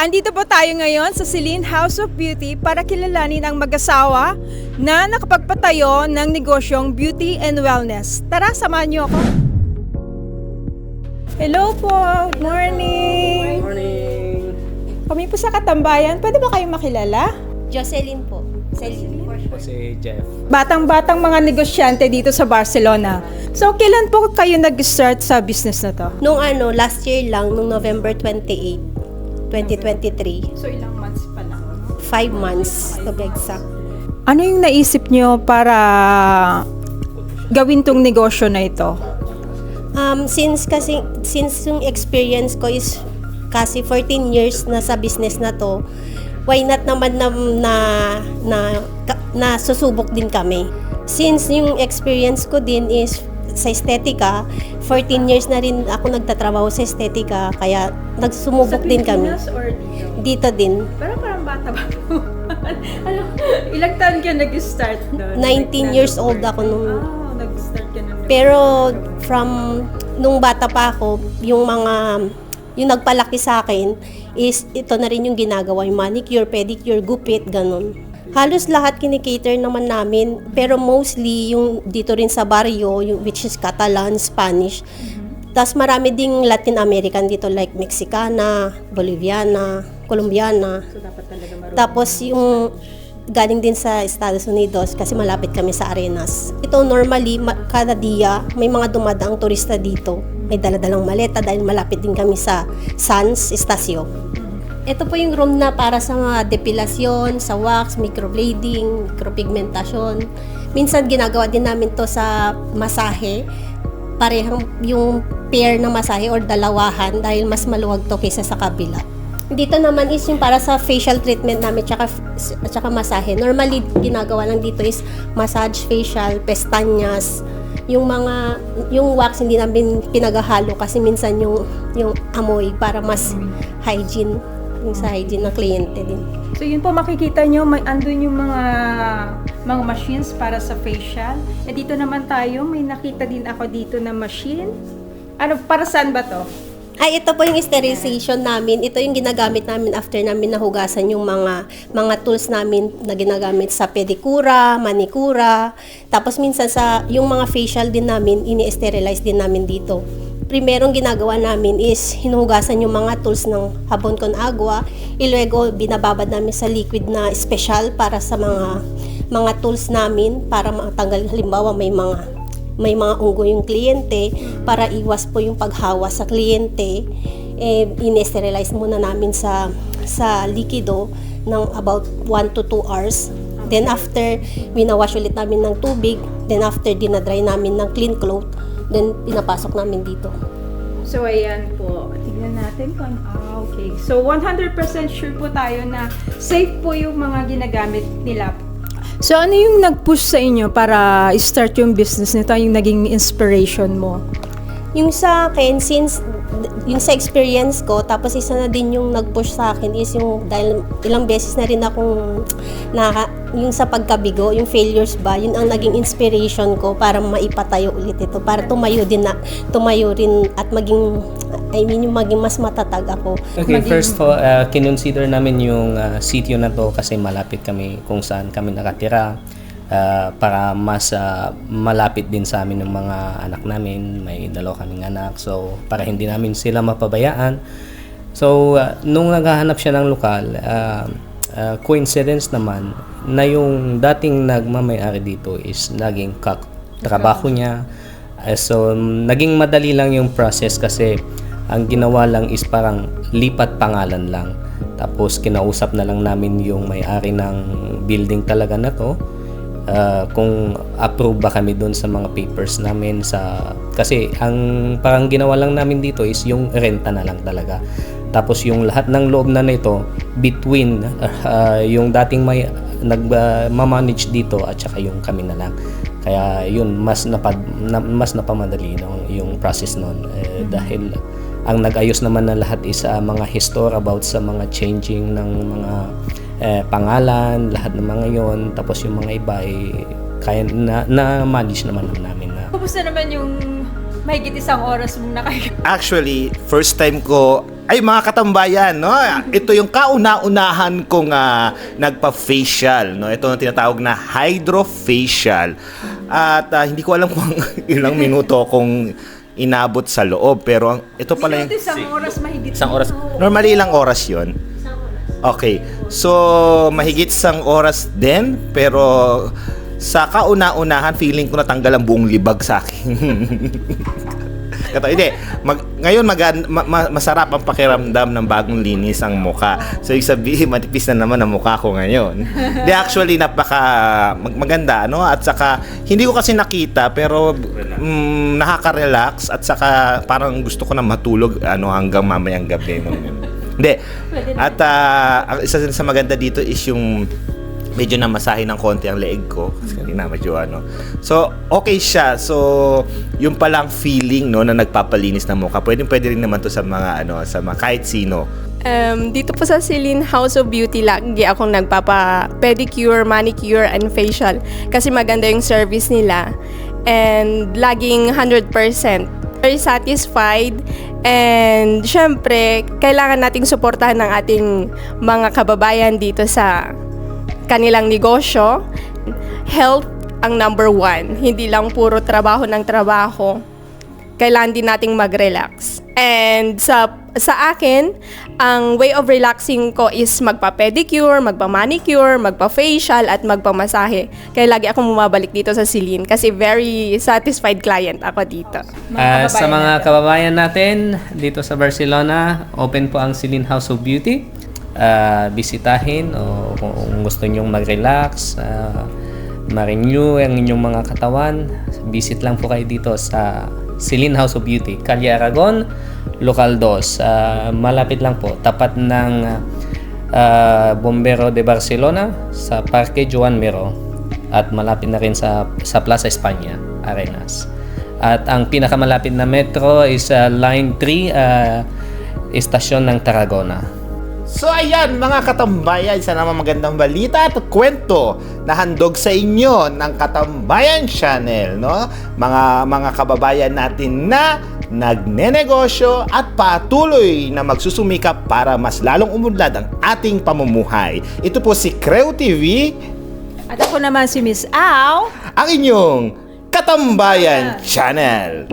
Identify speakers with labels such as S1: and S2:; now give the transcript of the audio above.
S1: Andito po tayo ngayon sa Celine House of Beauty para kilalanin ang mag-asawa na nakapagpatayo ng negosyong beauty and wellness. Tara, samahan niyo ako. Hello po, good morning.
S2: Good morning.
S1: Kami po sa Katambayan, pwede ba kayong makilala?
S3: Jocelyn po. Celine for short.
S2: Si Jeff.
S1: Batang-batang mga negosyante dito sa Barcelona. So, kailan po kayo nag-start sa business na to?
S3: Nung last year lang, nung November 28, 2023.
S1: So, ilang months pa lang?
S3: 5 months to be exact.
S1: Ano yung naisip nyo para gawin tong negosyo na ito?
S3: Since yung experience ko is kasi 14 years na sa business na to, why not naman na susubok din kami. Since yung experience ko din is sa estetika, 14 years na rin ako nagtatrabaho sa estetika, kaya nagsumubok din kami.
S1: Or
S3: Dito din.
S1: Pero parang bata ba? Ano, ilang taon ka nag-start doon?
S3: 19 years old ako nung.
S1: Nag-start ka na.
S3: Pero from nung bata pa ako, yung nagpalaki sa akin is ito na rin yung ginagawa, yung manicure, pedicure, gupit, ganun. Halos lahat kinikater naman namin, pero mostly yung dito rin sa barrio, yung which is Catalan, Spanish. Tapos marami ding Latin American dito like Mexicana, Boliviana, Colombiana.
S1: So, dapat talaga marunong.
S3: Tapos yung galing din sa Estados Unidos kasi malapit kami sa Arenas. Ito normally, kada dia may mga dumadaang turista dito. May daladalang maleta dahil malapit din kami sa Sanz Estacio. Ito po yung room na para sa mga depilasyon, sa wax, microblading, micropigmentasyon. Minsan ginagawa din namin to sa masahe. Parehang yung pair na masahe or dalawahan dahil mas maluwag to kaysa sa kabila. Dito naman is yung para sa facial treatment namin tsaka masahe. Normally, ginagawa lang dito is massage, facial, pestanyas. Yung wax hindi namin pinagahalo kasi minsan yung amoy para mas hygiene, yung sa hygiene ng kliyente din.
S1: So, yun po makikita nyo, may andun yung mga machines para sa facial. Eh, dito naman tayo, may nakita din ako dito na machine. Ano, para saan ba to?
S3: Ay, ito po yung sterilization namin. Ito yung ginagamit namin after namin nahugasan yung mga tools namin na ginagamit sa pedicura, manicura. Tapos minsan yung mga facial din namin, ini-sterilize din namin dito. Primerong ginagawa namin is hinuhugasan yung mga tools ng habon con agua. Luego, binababad namin sa liquid na special para sa mga tools namin para matanggal. Halimbawa, may mga unggo yung kliyente, para iwas po yung paghawa sa kliyente, in-sterilize muna namin sa likido ng about 1 to 2 hours. Then after, winawash ulit namin ng tubig. Then after, dinadry namin ng clean cloth. Then pinapasok namin dito.
S1: So, ayan po. Tignan natin kung okay. So, 100% sure po tayo na safe po yung mga ginagamit nila. So, ano yung nag-push sa inyo para start yung business nito? Yung naging inspiration mo?
S3: Yung sa akin, yung sa experience ko, tapos isa na din yung nag-push sa akin is yung dahil ilang beses na rin akong yung sa pagkabigo, yung failures ba, yun ang naging inspiration ko para maipatayo ulit ito, para tumayo rin at maging mas matatag ako.
S2: Okay, first po, kinonsider namin yung sitio na to kasi malapit kami kung saan kami nakatira. Para mas malapit din sa amin ng mga anak namin. May dalawa kaming anak. So, para hindi namin sila mapabayaan. So, nung naghahanap siya ng lokal, coincidence naman na yung dating nagmamayari dito is naging trabaho niya. So, naging madali lang yung process kasi ang ginawa lang is parang lipat pangalan lang. Tapos, kinausap na lang namin yung may-ari ng building talaga na to. Kung approve ba kami doon sa mga papers namin kasi ang parang ginawa lang namin dito is yung renta na lang talaga. Tapos yung lahat ng loob na nito between yung dating may nagma-manage dito at saka yung kami na lang. Kaya yun mas napamadali yung process noon dahil ang nag-ayos naman na lahat is mga history about sa mga changing ng mga pangalan, lahat ng mga yon. Tapos yung mga iba kaya na-manage naman namin na.
S1: Kumusta naman yung Mahigit isang oras mong
S4: Actually, first time ko, ay mga katambayan, no? Ito yung kauna-unahan kong nagpa-facial, no? Ito ang tinatawag na hydrofacial. At hindi ko alam kung ilang minuto kung inabot sa loob, pero ito pala yung...
S1: Isang oras mahigit.
S2: Isang oras.
S4: Normally, ilang oras yon? Okay. So, mahigit isang oras din, pero sa kauna-unahan, feeling ko natanggal ang buong libag sa akin. Hindi. Ngayon, masarap ang pakiramdam ng bagong linis ang mukha. So, yung sabihin, matipis na naman ang mukha ko ngayon. Di actually, maganda, no? At saka, hindi ko kasi nakita, pero nakaka-relax. At saka, parang gusto ko na matulog hanggang mamayang gabi. No? Hindi. At isa sa maganda dito is yung medyo namasahin ng konti ang leeg ko kasi kanina medyo So, okay siya. So, yung palang feeling na nagpapalinis ng mukha. Pwede rin naman to sa mga sa mga kahit sino.
S5: Dito po sa Celine House of Beauty, lagi akong nagpapa-pedicure, manicure, and facial. Kasi maganda yung service nila. And laging 100%. Very satisfied. And syempre, kailangan nating suportahan ng ating mga kababayan dito sa kanilang negosyo. Health ang number 1. Hindi lang puro trabaho ng trabaho. Kailangan din nating mag-relax. And sa akin, ang way of relaxing ko is magpa-pedicure, magpa-manicure, magpa-facial, at magpamasahe. Kaya lagi akong bumabalik dito sa Celine kasi very satisfied client ako dito.
S2: Sa mga kababayan natin dito sa Barcelona, open po ang Celine House of Beauty. Bisitahin o kung gusto nyong mag-relax, ma-renew ang inyong mga katawan, visit lang po kayo dito sa Celine House of Beauty, Calle Aragon, Local 2. Malapit lang po, tapat ng Bombero de Barcelona sa Parque Joan Miró at malapit na rin sa Plaza España, Arenas. At ang pinakamalapit na metro is Line 3, estasyon ng Tarragona.
S4: So ayan mga katambayan, isa naman magandang balita at kwento na handog sa inyo ng Katambayan Channel, no? Mga kababayan natin na nagnenegosyo at patuloy na magsusumikap para mas lalong umunlad ang ating pamumuhay. Ito po si Creu TV
S1: At ako naman si Miss Au.
S4: ang inyong Katambayan Channel.